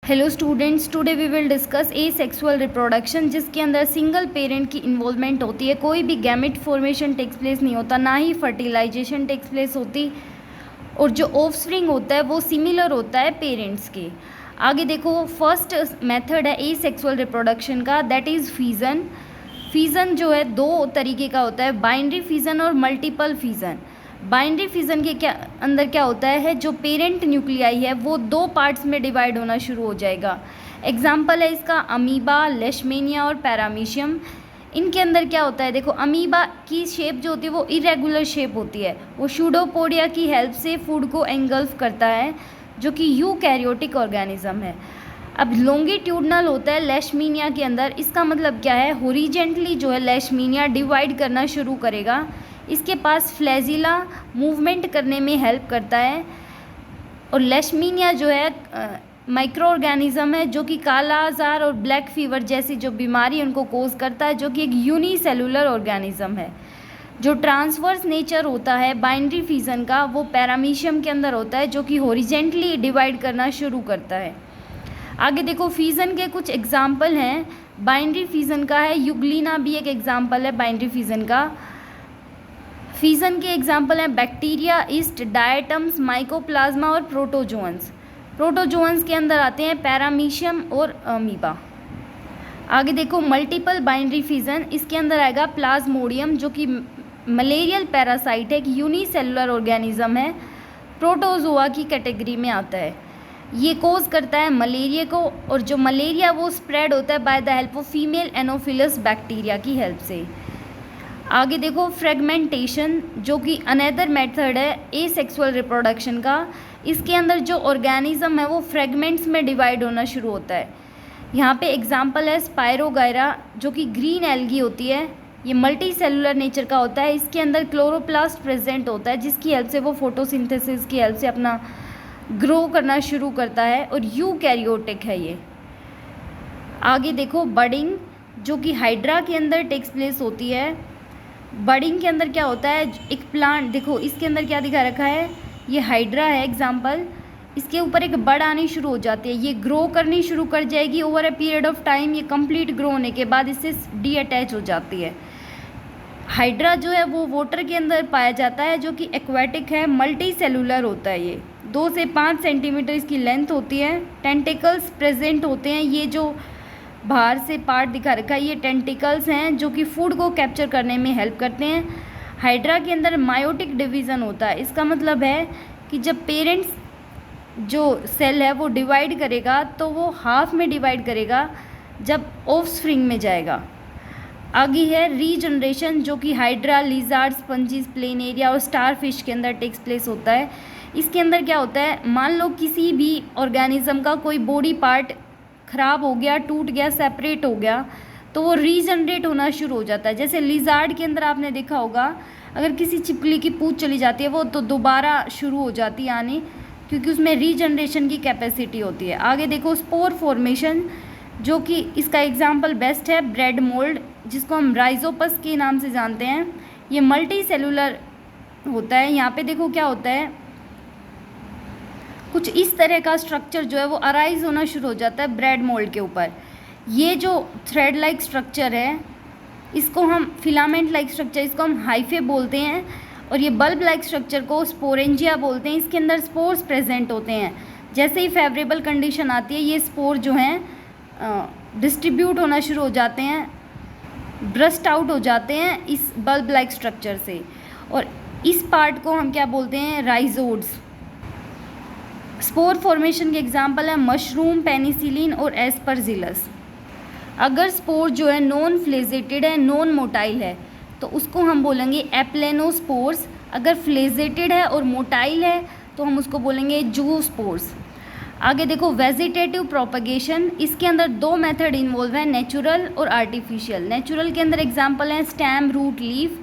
Hello students, today we will discuss asexual reproduction, जिसके अंदर single parent की involvement होती है। कोई भी गैमेट फॉर्मेशन टेक्स प्लेस नहीं होता, ना ही फर्टिलाइजेशन टेक्स प्लेस होती, और जो ऑफस्प्रिंग होता है वो सिमिलर होता है पेरेंट्स के। आगे देखो, फर्स्ट मेथड है ए सेक्सुअल रिप्रोडक्शन का, दैट इज़ फीजन। फीजन जो है दो तरीके का होता है, बाइनरी फीजन और मल्टीपल फीजन। बाइनरी फिजन के अंदर क्या होता है, जो पेरेंट न्यूक्लियाई है वो दो पार्ट्स में डिवाइड होना शुरू हो जाएगा। एग्जाम्पल है इसका अमीबा, लेशमेनिया और पैरामीशियम। इनके अंदर क्या होता है, देखो अमीबा की शेप जो होती है वो इरेगुलर शेप होती है, वो शूडोपोडिया की हेल्प से फूड को एंगल्फ करता है, जो कि यूकैरियोटिक ऑर्गेनिज्म है। अब लॉन्गिट्यूडनल होता है लेशमीनिया के अंदर। इसका मतलब क्या है, हॉरिजेंटली जो है लेशमीनिया डिवाइड करना शुरू करेगा। इसके पास फ्लैजिला मूवमेंट करने में हेल्प करता है। और लेशमीनिया जो है माइक्रो ऑर्गेनिज्म है, जो कि काला आजार और ब्लैक फीवर जैसी जो बीमारी उनको कोज करता है, जो कि एक यूनिसेलुलर ऑर्गेनिज्म है। जो ट्रांसवर्स नेचर होता है बाइनरी फिजन का, वो पैरामीशियम के अंदर होता है, जो कि हॉरिजेंटली डिवाइड करना शुरू करता है। आगे देखो, फिजन के कुछ एग्जाम्पल हैं। बाइनरी फिजन का है यूग्लिना भी एक एग्जाम्पल है बाइनरी फिजन का। फिजन के एग्जाम्पल हैं बैक्टीरिया, ईस्ट, डायटम्स, माइकोप्लाज्मा और प्रोटोजोअन्स। प्रोटोजोअन्स के अंदर आते हैं पैरामीशियम और अमीबा। आगे देखो, मल्टीपल बाइनरी फिजन, इसके अंदर आएगा प्लाज्मोडियम, जो कि मलेरियल पैरासाइट है, एक यूनिसेलुलर ऑर्गेनिज्म है, प्रोटोजोआ की कैटेगरी में आता है। ये कोज करता है मलेरिया को, और जो मलेरिया वो स्प्रेड होता है by the help of female Anopheles bacteria की हेल्प से। आगे देखो, फ्रेगमेंटेशन, जो कि अनदर मेथड है ए सेक्सुअल रिप्रोडक्शन का। इसके अंदर जो ऑर्गेनिज्म है वो फ्रेगमेंट्स में डिवाइड होना शुरू होता है। यहाँ पे एग्जांपल है स्पायरोगायरा, जो कि ग्रीन एल्गी होती है। ये मल्टी सेलुलर नेचर का होता है। इसके अंदर क्लोरोप्लास्ट प्रेजेंट होता है, जिसकी हेल्प से वो फोटोसिंथेसिस की हेल्प से अपना ग्रो करना शुरू करता है, और यूकैरियोटिक है ये। आगे देखो, बडिंग, जो कि हाइड्रा के अंदर टेक्स प्लेस होती है। बडिंग के अंदर क्या होता है, एक प्लांट, देखो इसके अंदर क्या दिखा रखा है, ये हाइड्रा है एग्जाम्पल। इसके ऊपर एक बड आनी शुरू हो जाती है, ये ग्रो करनी शुरू कर जाएगी over a period of time. ये कंप्लीट ग्रो होने के बाद इससे डी अटैच हो जाती है। हाइड्रा जो है वो वाटर के अंदर पाया जाता है, जो कि एक्वेटिक है, मल्टी सेलुलर होता है। ये 2 से 5 सेंटीमीटर इसकी लेंथ होती है। टेंटिकल्स प्रेजेंट होते हैं। ये जो बाहर से पार्ट दिखा रखा है, ये टेंटिकल्स हैं, जो कि फूड को कैप्चर करने में हेल्प करते हैं। हाइड्रा के अंदर मायोटिक डिवीज़न होता है। इसका मतलब है कि जब पेरेंट्स जो सेल है वो डिवाइड करेगा, तो वो हाफ में डिवाइड करेगा जब ऑफस्प्रिंग में जाएगा। आगे है रीजनरेशन, जो कि हाइड्रा, लिजार्ड, स्पंजीज, प्लेनेरिया और स्टारफिश के अंदर टेक्स प्लेस होता है। इसके अंदर क्या होता है, मान लो किसी भी ऑर्गेनिज्म का कोई बॉडी पार्ट ख़राब हो गया, टूट गया, सेपरेट हो गया, तो वो रीजनरेट होना शुरू हो जाता है। जैसे लिजार्ड के अंदर आपने देखा होगा, अगर किसी छिपकली की पूंछ चली जाती है वो तो दोबारा शुरू हो जाती है आने, क्योंकि उसमें रीजनरेशन की कैपेसिटी होती है। आगे देखो, स्पोर फॉर्मेशन, जो कि इसका एग्जाम्पल बेस्ट है ब्रेड मोल्ड, जिसको हम राइजोपस के नाम से जानते हैं। ये मल्टी सेलुलर होता है। यहाँ पे देखो क्या होता है, कुछ इस तरह का स्ट्रक्चर जो है वो अराइज होना शुरू हो जाता है ब्रेड मोल्ड के ऊपर। ये जो थ्रेड लाइक स्ट्रक्चर है, इसको हम फिलामेंट लाइक स्ट्रक्चर, इसको हम हाइफे बोलते हैं, और ये बल्ब लाइक स्ट्रक्चर को स्पोरेंजिया बोलते हैं। इसके अंदर स्पोर्स प्रेजेंट होते हैं। जैसे ही फेवरेबल कंडीशन आती है, ये स्पोर जो हैं डिस्ट्रीब्यूट होना शुरू हो जाते हैं, ब्रस्ट आउट हो जाते हैं इस बल्ब लाइक स्ट्रक्चर से, और इस पार्ट को हम क्या बोलते हैं, राइजोड्स। स्पोर फॉर्मेशन के एग्जाम्पल है मशरूम, पेनिसिलिन और एस्परजिलस। अगर स्पोर जो है नॉन फ्लेजेटेड है, नॉन मोटाइल है, तो उसको हम बोलेंगे एप्लेनोस्पोर्स। अगर फ्लेजेटेड है और मोटाइल है तो हम उसको बोलेंगे जूस्पोर्स। आगे देखो, वेजिटेटिव प्रोपगेशन, इसके अंदर 2 मेथड इन्वॉल्व है, नेचुरल और आर्टिफिशियल। नेचुरल के अंदर एग्जाम्पल हैं स्टेम, रूट, लीफ।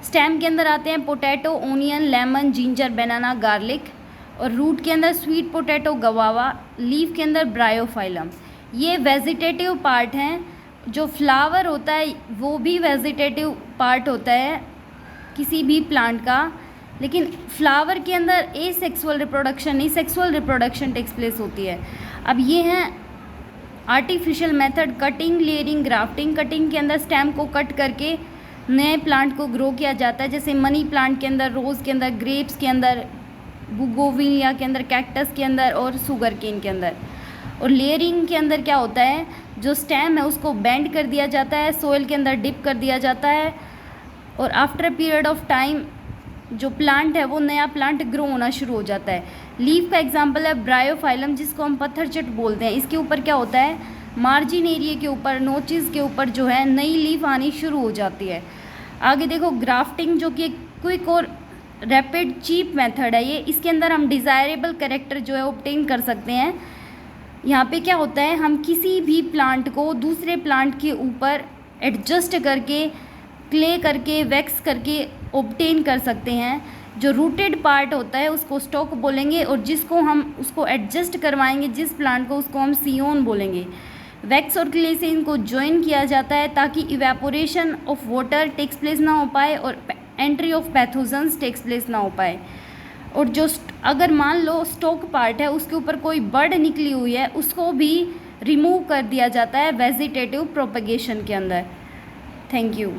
स्टेम के अंदर आते हैं पोटैटो, ओनियन, लेमन, जिंजर, बनाना, गार्लिक, और रूट के अंदर स्वीट पोटैटो, गवावा, लीफ के अंदर ब्रायोफाइलम। ये वेजिटेटिव पार्ट हैं। जो फ्लावर होता है वो भी वेजिटेटिव पार्ट होता है किसी भी प्लांट का, लेकिन फ्लावर के अंदर ए सेक्सुअल रिप्रोडक्शन नहीं, सेक्सुअल रिप्रोडक्शन टेक्स प्लेस होती है। अब ये हैं artificial method, cutting, layering, grafting. Cutting के अंदर स्टेम को कट करके नए प्लांट को ग्रो किया जाता है, जैसे मनी प्लांट के अंदर, रोज़ के अंदर, ग्रेप्स के अंदर, बुगोविनिया के अंदर, कैक्टस के अंदर और शुगर केन के अंदर। और लेयरिंग के अंदर क्या होता है, जो स्टेम है उसको बेंड कर दिया जाता है, सोइल के अंदर डिप कर दिया जाता है और after a period of time जो प्लांट है वो नया प्लांट ग्रो होना शुरू हो जाता है। लीफ का एग्जांपल है ब्रायोफाइलम, जिसको हम पत्थरचट बोलते हैं। इसके ऊपर क्या होता है, मार्जिन एरिया के ऊपर, नोचेस के ऊपर जो है नई लीफ आनी शुरू हो जाती है। आगे देखो ग्राफ्टिंग, जो कि एक क्विक और रैपिड चीप मेथड है ये। इसके अंदर हम डिज़ायरेबल कैरेक्टर जो है ऑब्टेन कर सकते हैं। यहाँ पे क्या होता है, हम किसी भी प्लांट को दूसरे प्लांट के ऊपर एडजस्ट करके, क्ले करके, वैक्स करके ऑब्टेन कर सकते हैं। जो रूटेड पार्ट होता है उसको स्टॉक बोलेंगे और जिसको हम उसको एडजस्ट करवाएंगे जिस प्लांट को, उसको हम सीओन बोलेंगे। वैक्स और क्ले से इनको ज्वाइन किया जाता है ताकि evaporation of water takes place ना हो पाए और entry of pathogens takes place ना हो पाए। और जो अगर मान लो स्टॉक पार्ट है उसके ऊपर कोई बर्ड निकली हुई है, उसको भी रिमूव कर दिया जाता है वेजिटेटिव प्रोपगेशन के अंदर। Thank you.